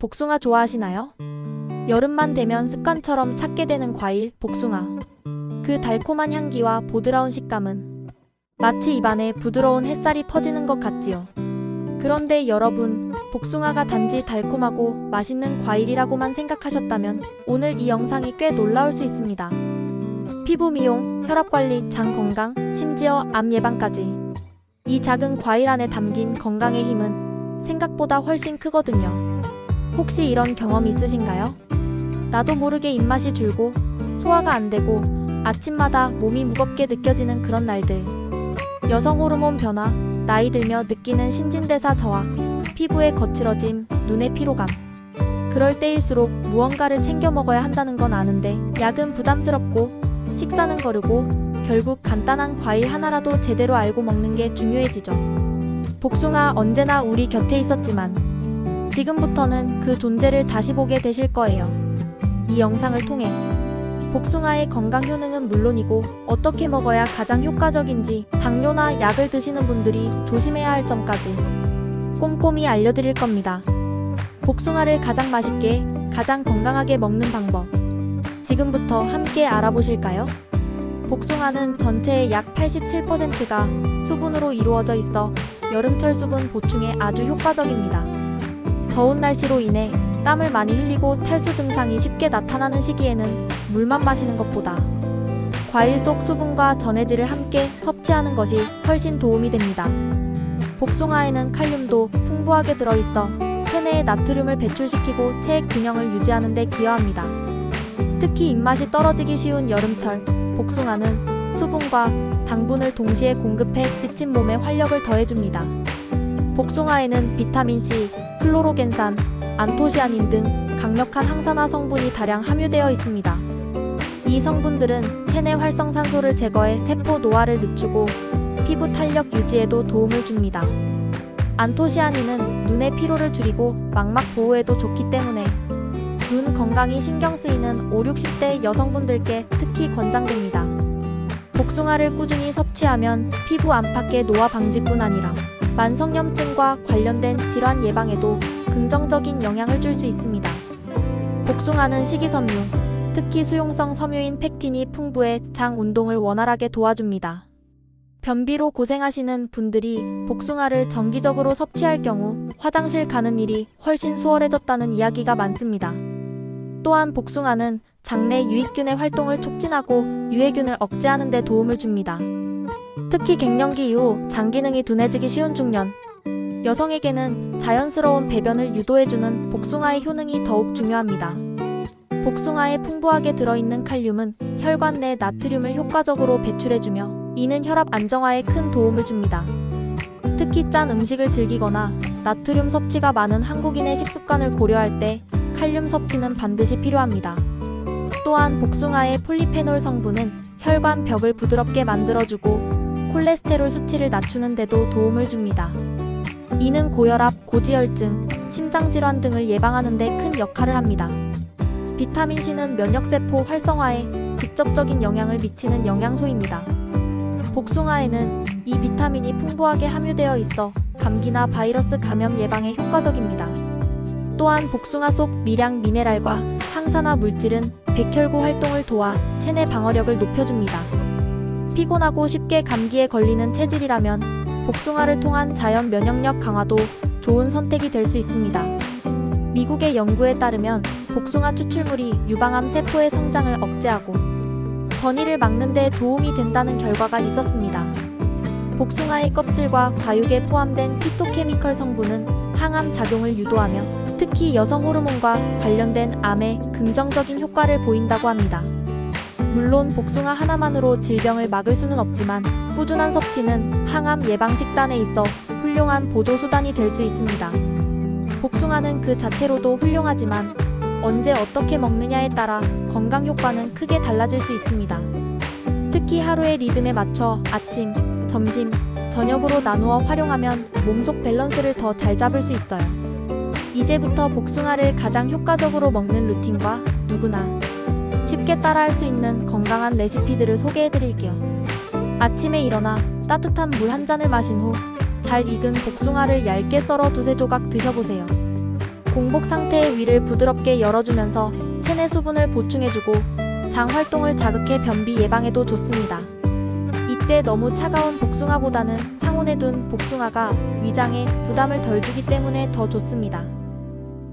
복숭아 좋아하시나요? 여름만 되면 습관처럼 찾게 되는 과일, 복숭아. 그 달콤한 향기와 보드라운 식감은 마치 입안에 부드러운 햇살이 퍼지는 것 같지요. 그런데 여러분, 복숭아가 단지 달콤하고 맛있는 과일이라고만 생각하셨다면 오늘 이 영상이 꽤 놀라울 수 있습니다. 피부 미용, 혈압 관리, 장 건강, 심지어 암 예방까지. 이 작은 과일 안에 담긴 건강의 힘은 생각보다 훨씬 크거든요. 혹시 이런 경험 있으신가요? 나도 모르게 입맛이 줄고 소화가 안 되고 아침마다 몸이 무겁게 느껴지는 그런 날들. 여성 호르몬 변화, 나이 들며 느끼는 신진대사 저하, 피부의 거칠어짐, 눈의 피로감. 그럴 때일수록 무언가를 챙겨 먹어야 한다는 건 아는데 약은 부담스럽고 식사는 거르고 결국 간단한 과일 하나라도 제대로 알고 먹는 게 중요해지죠. 복숭아 언제나 우리 곁에 있었지만 지금부터는 그 존재를 다시 보게 되실 거예요. 이 영상을 통해 복숭아의 건강 효능은 물론이고 어떻게 먹어야 가장 효과적인지, 당뇨나 약을 드시는 분들이 조심해야 할 점까지 꼼꼼히 알려드릴 겁니다. 복숭아를 가장 맛있게, 가장 건강하게 먹는 방법. 지금부터 함께 알아보실까요? 복숭아는 전체의 약 87%가 수분으로 이루어져 있어 여름철 수분 보충에 아주 효과적입니다. 더운 날씨로 인해 땀을 많이 흘리고 탈수 증상이 쉽게 나타나는 시기에는 물만 마시는 것보다 과일 속 수분과 전해질을 함께 섭취하는 것이 훨씬 도움이 됩니다. 복숭아에는 칼륨도 풍부하게 들어있어 체내의 나트륨을 배출시키고 체액 균형을 유지하는 데 기여합니다. 특히 입맛이 떨어지기 쉬운 여름철, 복숭아는 수분과 당분을 동시에 공급해 지친 몸에 활력을 더해줍니다. 복숭아에는 비타민C, 클로로겐산, 안토시아닌 등 강력한 항산화 성분이 다량 함유되어 있습니다. 이 성분들은 체내 활성산소를 제거해 세포 노화를 늦추고 피부 탄력 유지에도 도움을 줍니다. 안토시아닌은 눈의 피로를 줄이고 망막 보호에도 좋기 때문에 눈 건강이 신경 쓰이는 5, 60대 여성분들께 특히 권장됩니다. 복숭아를 꾸준히 섭취하면 피부 안팎의 노화 방지뿐 아니라 만성염증과 관련된 질환 예방에도 긍정적인 영향을 줄 수 있습니다. 복숭아는 식이섬유, 특히 수용성 섬유인 팩틴이 풍부해 장 운동을 원활하게 도와줍니다. 변비로 고생하시는 분들이 복숭아를 정기적으로 섭취할 경우 화장실 가는 일이 훨씬 수월해졌다는 이야기가 많습니다. 또한 복숭아는 장내 유익균의 활동을 촉진하고 유해균을 억제하는 데 도움을 줍니다. 특히 갱년기 이후 장 기능이 둔해지기 쉬운 중년, 여성에게는 자연스러운 배변을 유도해주는 복숭아의 효능이 더욱 중요합니다. 복숭아에 풍부하게 들어있는 칼륨은 혈관 내 나트륨을 효과적으로 배출해주며 이는 혈압 안정화에 큰 도움을 줍니다. 특히 짠 음식을 즐기거나 나트륨 섭취가 많은 한국인의 식습관을 고려할 때 칼륨 섭취는 반드시 필요합니다. 또한 복숭아의 폴리페놀 성분은 혈관 벽을 부드럽게 만들어주고 콜레스테롤 수치를 낮추는 데도 도움을 줍니다. 이는 고혈압, 고지혈증, 심장질환 등을 예방하는 데 큰 역할을 합니다. 비타민C는 면역세포 활성화에 직접적인 영향을 미치는 영양소입니다. 복숭아에는 이 비타민이 풍부하게 함유되어 있어 감기나 바이러스 감염 예방에 효과적입니다. 또한 복숭아 속 미량 미네랄과 항산화 물질은 백혈구 활동을 도와 체내 방어력을 높여줍니다. 피곤하고 쉽게 감기에 걸리는 체질이라면 복숭아를 통한 자연 면역력 강화도 좋은 선택이 될 수 있습니다. 미국의 연구에 따르면 복숭아 추출물이 유방암 세포의 성장을 억제하고 전이를 막는 데 도움이 된다는 결과가 있었습니다. 복숭아의 껍질과 과육에 포함된 피토케미컬 성분은 항암 작용을 유도하며 특히 여성 호르몬과 관련된 암에 긍정적인 효과를 보인다고 합니다. 물론 복숭아 하나만으로 질병을 막을 수는 없지만 꾸준한 섭취는 항암 예방 식단에 있어 훌륭한 보조 수단이 될 수 있습니다. 복숭아는 그 자체로도 훌륭하지만 언제 어떻게 먹느냐에 따라 건강 효과는 크게 달라질 수 있습니다. 특히 하루의 리듬에 맞춰 아침, 점심, 저녁으로 나누어 활용하면 몸속 밸런스를 더 잘 잡을 수 있어요. 이제부터 복숭아를 가장 효과적으로 먹는 루틴과 누구나 쉽게 따라할 수 있는 건강한 레시피들을 소개해드릴게요. 아침에 일어나 따뜻한 물 한 잔을 마신 후 잘 익은 복숭아를 얇게 썰어 두세 조각 드셔보세요. 공복 상태의 위를 부드럽게 열어주면서 체내 수분을 보충해주고 장 활동을 자극해 변비 예방에도 좋습니다. 이때 너무 차가운 복숭아보다는 상온에 둔 복숭아가 위장에 부담을 덜 주기 때문에 더 좋습니다.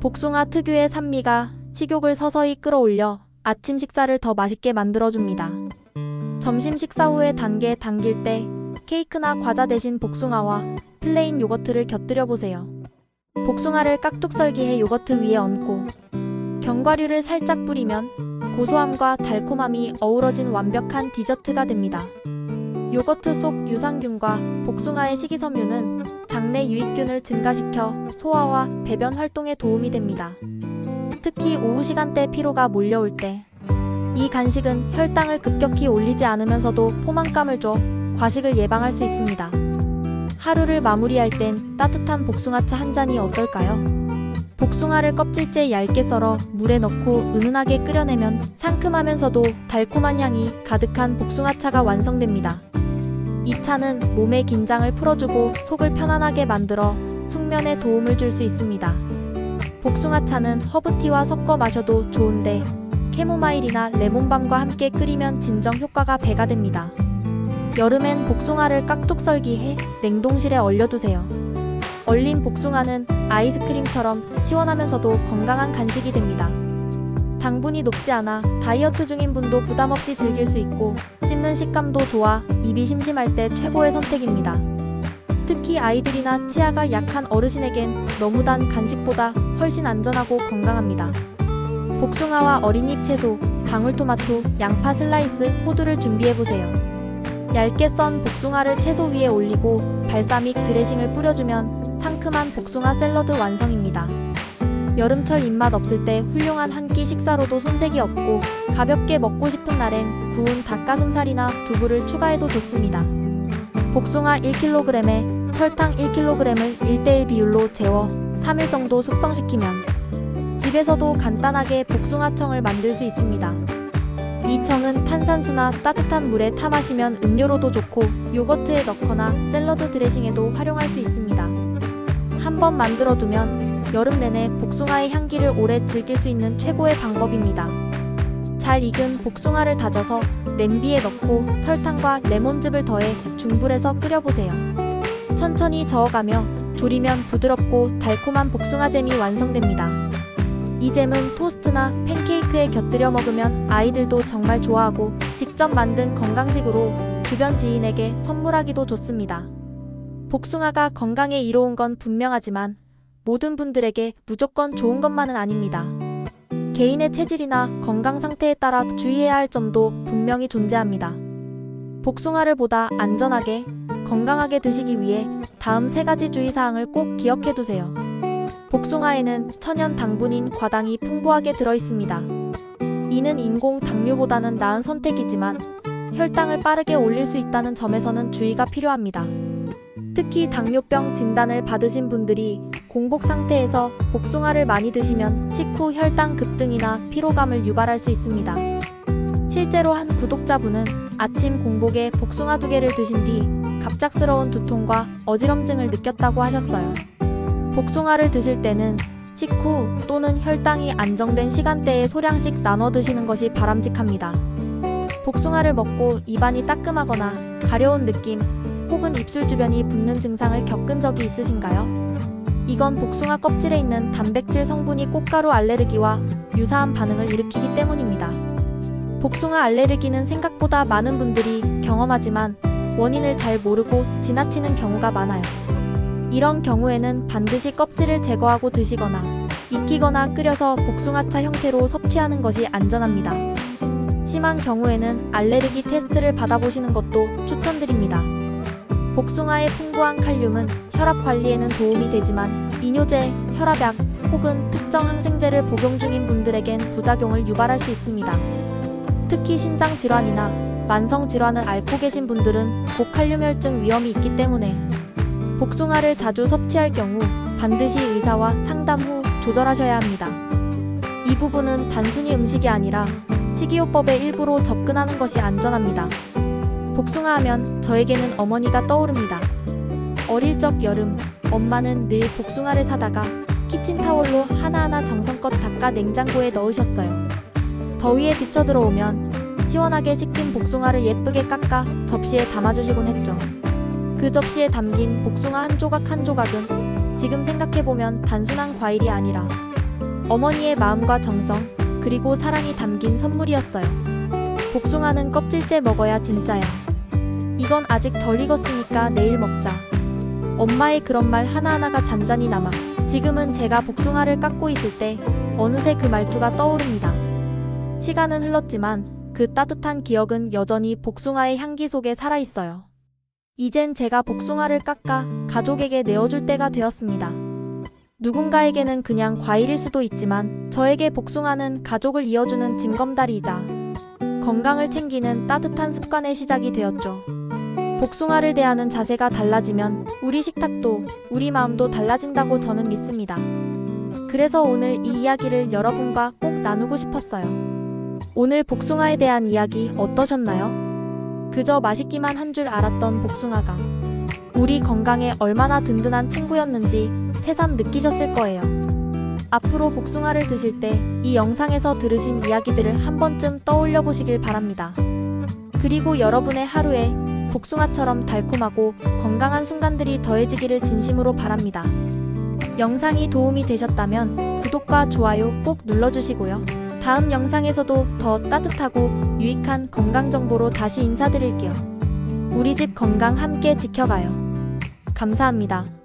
복숭아 특유의 산미가 식욕을 서서히 끌어올려 아침 식사를 더 맛있게 만들어줍니다. 점심 식사 후에 단계 당길 때 케이크나 과자 대신 복숭아와 플레인 요거트를 곁들여 보세요. 복숭아를 깍둑 썰기해 요거트 위에 얹고 견과류를 살짝 뿌리면 고소함과 달콤함이 어우러진 완벽한 디저트가 됩니다. 요거트 속 유산균과 복숭아의 식이섬유는 장내 유익균을 증가시켜 소화와 배변 활동에 도움이 됩니다. 특히 오후 시간대 피로가 몰려올 때 이 간식은 혈당을 급격히 올리지 않으면서도 포만감을 줘 과식을 예방할 수 있습니다. 하루를 마무리할 땐 따뜻한 복숭아차 한 잔이 어떨까요? 복숭아를 껍질째 얇게 썰어 물에 넣고 은은하게 끓여내면 상큼하면서도 달콤한 향이 가득한 복숭아차가 완성됩니다. 이 차는 몸의 긴장을 풀어주고 속을 편안하게 만들어 숙면에 도움을 줄 수 있습니다. 복숭아차는 허브티와 섞어 마셔도 좋은데 캐모마일이나 레몬밤과 함께 끓이면 진정 효과가 배가 됩니다. 여름엔 복숭아를 깍둑 썰기해 냉동실에 얼려두세요. 얼린 복숭아는 아이스크림처럼 시원하면서도 건강한 간식이 됩니다. 당분이 높지 않아 다이어트 중인 분도 부담없이 즐길 수 있고 씹는 식감도 좋아 입이 심심할 때 최고의 선택입니다. 특히 아이들이나 치아가 약한 어르신에겐 너무 단 간식보다 훨씬 안전하고 건강합니다. 복숭아와 어린잎 채소, 방울토마토, 양파 슬라이스, 호두를 준비해보세요. 얇게 썬 복숭아를 채소 위에 올리고 발사믹 드레싱을 뿌려주면 상큼한 복숭아 샐러드 완성입니다. 여름철 입맛 없을 때 훌륭한 한 끼 식사로도 손색이 없고 가볍게 먹고 싶은 날엔 구운 닭가슴살이나 두부를 추가해도 좋습니다. 복숭아 1kg에 설탕 1kg을 1:1 비율로 재워 3일 정도 숙성시키면 집에서도 간단하게 복숭아청을 만들 수 있습니다. 이 청은 탄산수나 따뜻한 물에 타 마시면 음료로도 좋고 요거트에 넣거나 샐러드 드레싱에도 활용할 수 있습니다. 한번 만들어두면 여름 내내 복숭아의 향기를 오래 즐길 수 있는 최고의 방법입니다. 잘 익은 복숭아를 다져서 냄비에 넣고 설탕과 레몬즙을 더해 중불에서 끓여보세요. 천천히 저어가며 졸이면 부드럽고 달콤한 복숭아잼이 완성됩니다. 이 잼은 토스트나 팬케이크에 곁들여 먹으면 아이들도 정말 좋아하고 직접 만든 건강식으로 주변 지인에게 선물하기도 좋습니다. 복숭아가 건강에 이로운 건 분명하지만 모든 분들에게 무조건 좋은 것만은 아닙니다. 개인의 체질이나 건강 상태에 따라 주의해야 할 점도 분명히 존재합니다. 복숭아를 보다 안전하게, 건강하게 드시기 위해 다음 3가지 주의사항을 꼭 기억해 두세요. 복숭아에는 천연 당분인 과당이 풍부하게 들어있습니다. 이는 인공 당류보다는 나은 선택이지만 혈당을 빠르게 올릴 수 있다는 점에서는 주의가 필요합니다. 특히 당뇨병 진단을 받으신 분들이 공복 상태에서 복숭아를 많이 드시면 식후 혈당 급등이나 피로감을 유발할 수 있습니다. 실제로 한 구독자분은 아침 공복에 복숭아 2개를 드신 뒤 갑작스러운 두통과 어지럼증을 느꼈다고 하셨어요. 복숭아를 드실 때는 식후 또는 혈당이 안정된 시간대에 소량씩 나눠 드시는 것이 바람직합니다. 복숭아를 먹고 입안이 따끔하거나 가려운 느낌 혹은 입술 주변이 붓는 증상을 겪은 적이 있으신가요? 이건 복숭아 껍질에 있는 단백질 성분이 꽃가루 알레르기와 유사한 반응을 일으키기 때문입니다. 복숭아 알레르기는 생각보다 많은 분들이 경험하지만 원인을 잘 모르고 지나치는 경우가 많아요. 이런 경우에는 반드시 껍질을 제거하고 드시거나 익히거나 끓여서 복숭아차 형태로 섭취하는 것이 안전합니다. 심한 경우에는 알레르기 테스트를 받아보시는 것도 추천드립니다. 복숭아의 풍부한 칼륨은 혈압 관리에는 도움이 되지만 이뇨제, 혈압약 혹은 특정 항생제를 복용 중인 분들에겐 부작용을 유발할 수 있습니다. 특히 신장 질환이나 만성 질환을 앓고 계신 분들은 고칼륨혈증 위험이 있기 때문에 복숭아를 자주 섭취할 경우 반드시 의사와 상담 후 조절하셔야 합니다. 이 부분은 단순히 음식이 아니라 식이요법의 일부로 접근하는 것이 안전합니다. 복숭아 하면 저에게는 어머니가 떠오릅니다. 어릴 적 여름, 엄마는 늘 복숭아를 사다가 키친타올로 하나하나 정성껏 닦아 냉장고에 넣으셨어요. 더위에 지쳐 들어오면 시원하게 식힌 복숭아를 예쁘게 깎아 접시에 담아주시곤 했죠. 그 접시에 담긴 복숭아 한 조각 한 조각은 지금 생각해보면 단순한 과일이 아니라 어머니의 마음과 정성, 그리고 사랑이 담긴 선물이었어요. 복숭아는 껍질째 먹어야 진짜야. 이건 아직 덜 익었으니까 내일 먹자. 엄마의 그런 말 하나하나가 잔잔히 남아 지금은 제가 복숭아를 깎고 있을 때 어느새 그 말투가 떠오릅니다. 시간은 흘렀지만 그 따뜻한 기억은 여전히 복숭아의 향기 속에 살아있어요. 이젠 제가 복숭아를 깎아 가족에게 내어줄 때가 되었습니다. 누군가에게는 그냥 과일일 수도 있지만 저에게 복숭아는 가족을 이어주는 징검다리이자 건강을 챙기는 따뜻한 습관의 시작이 되었죠. 복숭아를 대하는 자세가 달라지면 우리 식탁도 우리 마음도 달라진다고 저는 믿습니다. 그래서 오늘 이 이야기를 여러분과 꼭 나누고 싶었어요. 오늘 복숭아에 대한 이야기 어떠셨나요? 그저 맛있기만 한 줄 알았던 복숭아가 우리 건강에 얼마나 든든한 친구였는지 새삼 느끼셨을 거예요. 앞으로 복숭아를 드실 때 이 영상에서 들으신 이야기들을 한 번쯤 떠올려 보시길 바랍니다. 그리고 여러분의 하루에 복숭아처럼 달콤하고 건강한 순간들이 더해지기를 진심으로 바랍니다. 영상이 도움이 되셨다면 구독과 좋아요 꼭 눌러주시고요. 다음 영상에서도 더 따뜻하고 유익한 건강 정보로 다시 인사드릴게요. 우리 집 건강 함께 지켜가요. 감사합니다.